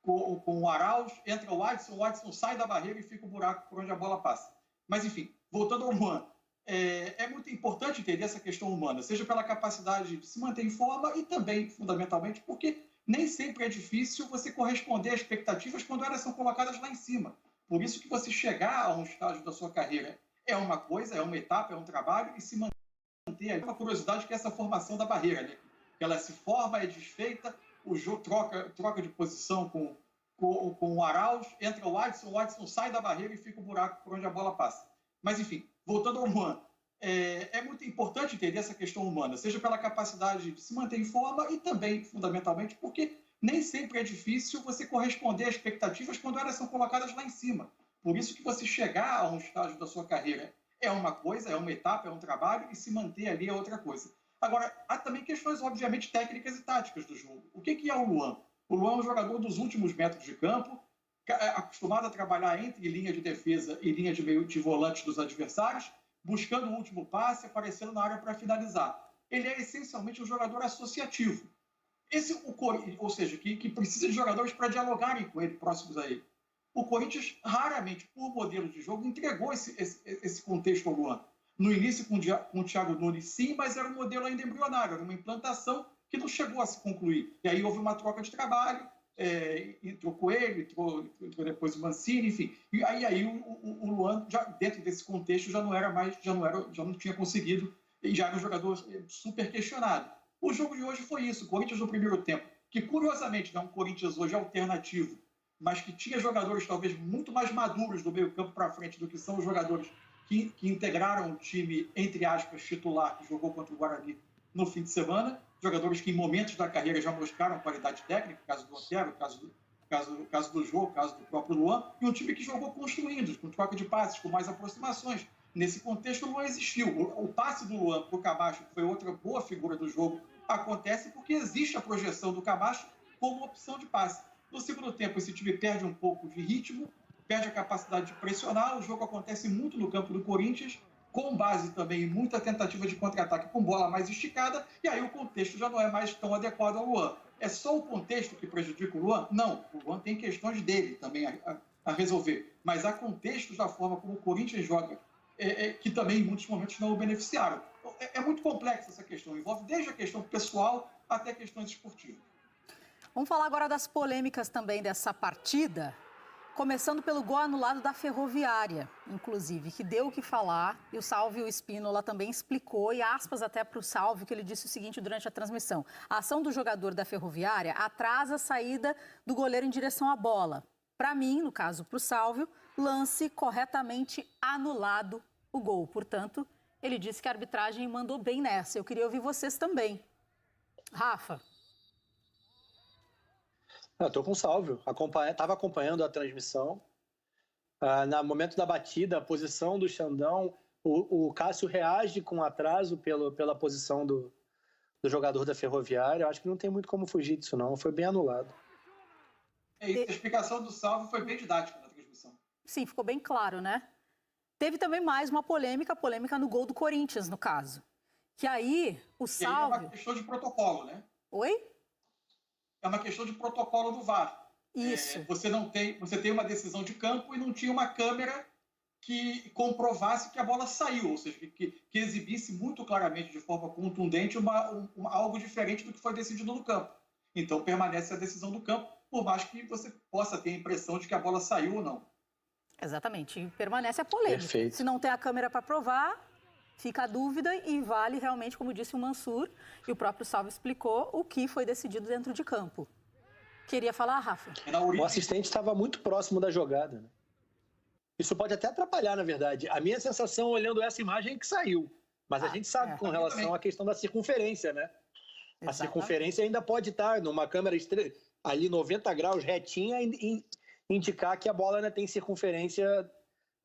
com o Arauz, entra o Adson sai da barreira e fica o buraco por onde a bola passa. Mas, enfim, voltando ao Luan, é muito importante entender essa questão humana, seja pela capacidade de se manter em forma e também, fundamentalmente, porque nem sempre é difícil você corresponder às expectativas quando elas são colocadas lá em cima. Por isso que você chegar a um estágio da sua carreira é uma coisa, é uma etapa, é um trabalho, e se manter aí uma curiosidade que é essa formação da barreira, né? Que ela se forma, é desfeita, o jogo troca de posição com o Arauz, entra o Adson sai da barreira e fica o buraco por onde a bola passa. Mas, enfim, voltando ao Luan, é muito importante entender essa questão humana, seja pela capacidade de se manter em forma e também, fundamentalmente, porque nem sempre é difícil você corresponder às expectativas quando elas são colocadas lá em cima. Por isso que você chegar a um estágio da sua carreira é uma coisa, é uma etapa, é um trabalho, e se manter ali é outra coisa. Agora, há também questões, obviamente, técnicas e táticas do jogo. O que é o Luan? O Luan é um jogador dos últimos metros de campo, acostumado a trabalhar entre linha de defesa e linha de meio de volante dos adversários, buscando o último passe, aparecendo na área para finalizar. Ele é essencialmente um jogador associativo. Ou seja, que precisa de jogadores para dialogarem com ele, próximos a ele. O Corinthians, raramente, por modelo de jogo, entregou esse contexto ao Luan. No início, com o Thiago Nunes, sim, mas era um modelo ainda embrionário, era uma implantação que não chegou a se concluir. E aí houve uma troca de trabalho, entrou Coelho, entrou depois o Mancini, enfim. E aí o Luan, já, dentro desse contexto, já não tinha conseguido, e já era um jogador super questionado. O jogo de hoje foi isso, o Corinthians no primeiro tempo, que curiosamente é um Corinthians hoje alternativo, mas que tinha jogadores talvez muito mais maduros do meio campo para frente do que são os jogadores que integraram o time, entre aspas, titular, que jogou contra o Guarani no fim de semana, jogadores que em momentos da carreira já mostraram qualidade técnica, caso do Otero, caso do Jô, caso do próprio Luan, e um time que jogou construindo, com troca de passes, com mais aproximações. Nesse contexto, o Luan existiu. O passe do Luan para o Camacho, que foi outra boa figura do jogo, acontece porque existe a projeção do Camacho como opção de passe. No segundo tempo, esse time perde um pouco de ritmo, perde a capacidade de pressionar, o jogo acontece muito no campo do Corinthians, com base também em muita tentativa de contra-ataque com bola mais esticada, e aí o contexto já não é mais tão adequado ao Luan. É só o contexto que prejudica o Luan? Não, o Luan tem questões dele também a resolver, mas há contextos da forma como o Corinthians joga, que também em muitos momentos não o beneficiaram. É muito complexa essa questão, envolve desde a questão pessoal até questões esportivas. Vamos falar agora das polêmicas também dessa partida, começando pelo gol anulado da Ferroviária, inclusive, que deu o que falar, e o Sálvio Spínola também explicou, e aspas até para o Sálvio, que ele disse o seguinte durante a transmissão: a ação do jogador da Ferroviária atrasa a saída do goleiro em direção à bola. Para mim, no caso para o Sálvio, lance corretamente anulado o gol. Portanto, ele disse que a arbitragem mandou bem nessa. Eu queria ouvir vocês também. Rafa. Eu estou com o Sálvio, estava acompanhando a transmissão. No momento da batida, a posição do Xandão, o Cássio reage com atraso pela posição do jogador da Ferroviária. Eu acho que não tem muito como fugir disso, não. Foi bem anulado. A explicação do Sálvio foi bem didática na transmissão. Sim, ficou bem claro, né? Teve também mais uma polêmica no gol do Corinthians, no caso. Que aí, o Sálvio... É uma questão de protocolo, né? Oi? É uma questão de protocolo do VAR. Isso. Você tem uma decisão de campo e não tinha uma câmera que comprovasse que a bola saiu, ou seja, que exibisse muito claramente, de forma contundente, algo diferente do que foi decidido no campo. Então, permanece a decisão do campo, por mais que você possa ter a impressão de que a bola saiu ou não. Exatamente. E permanece a polêmica. Perfeito. Se não tem a câmera para provar, fica a dúvida e vale realmente, como disse o Mansur, e o próprio Sálvio explicou, o que foi decidido dentro de campo. Queria falar, Rafa? O assistente estava muito próximo da jogada, né? Isso pode até atrapalhar, na verdade. A minha sensação, olhando essa imagem, é que saiu. Mas a gente sabe com relação à questão da circunferência, né? Exatamente. A circunferência ainda pode estar numa câmera ali 90 graus retinha e indicar que a bola ainda tem circunferência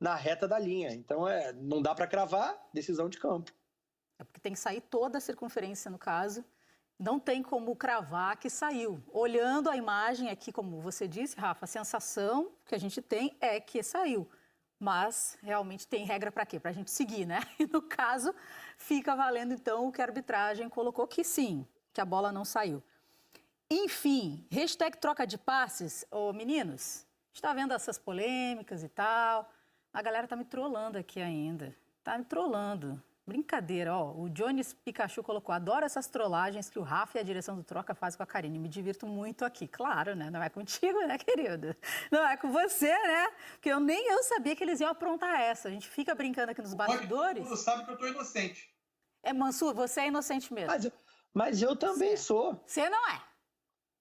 na reta da linha. Então, não dá para cravar, decisão de campo. É porque tem que sair toda a circunferência, no caso. Não tem como cravar que saiu. Olhando a imagem aqui, como você disse, Rafa, a sensação que a gente tem é que saiu. Mas, realmente, tem regra para quê? Para a gente seguir, né? E, no caso, fica valendo, então, o que a arbitragem colocou, que sim, que a bola não saiu. Enfim, hashtag troca de passes. Ô, meninos, a gente tá vendo essas polêmicas e tal. A galera tá me trollando aqui ainda. Tá me trollando. Brincadeira, ó. O Jones Pikachu colocou: adoro essas trollagens que o Rafa e a direção do Troca fazem com a Karine. Me divirto muito aqui. Claro, né? Não é contigo, né, querido? Não é com você, né? Porque nem eu sabia que eles iam aprontar essa. A gente fica brincando aqui nos bastidores. Você sabe que eu tô inocente. Mansur, você é inocente mesmo. Mas eu também sou. Você não é.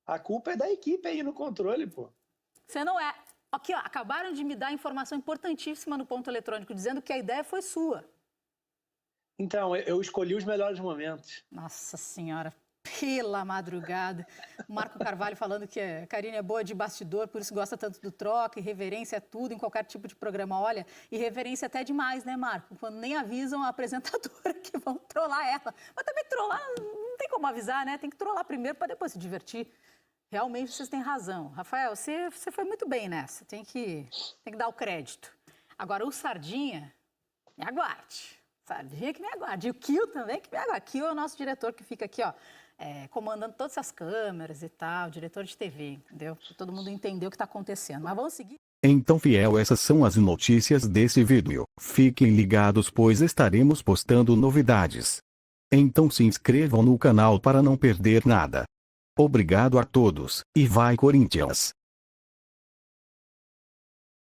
A culpa é da equipe aí no controle, pô. Você não é. Aqui, ó, acabaram de me dar informação importantíssima no ponto eletrônico, dizendo que a ideia foi sua. Então, eu escolhi os melhores momentos. Nossa Senhora, pela madrugada. O Marco Carvalho falando que a Karine é boa de bastidor, por isso gosta tanto do Troca, irreverência é tudo, em qualquer tipo de programa. Olha, irreverência até demais, né, Marco? Quando nem avisam a apresentadora que vão trollar ela. Mas também trollar, não tem como avisar, né? Tem que trollar primeiro para depois se divertir. Realmente vocês têm razão. Rafael, você foi muito bem nessa, tem que dar o crédito. Agora, o Sardinha, me aguarde. Sardinha que me aguarde. E o Kio também que me aguarde. Kio é o nosso diretor que fica aqui, ó, comandando todas essas câmeras e tal, diretor de TV, entendeu? Pra todo mundo entender o que está acontecendo. Mas vamos seguir. Então, fiel, essas são as notícias desse vídeo. Fiquem ligados, pois estaremos postando novidades. Então se inscrevam no canal para não perder nada. Obrigado a todos, e vai Corinthians!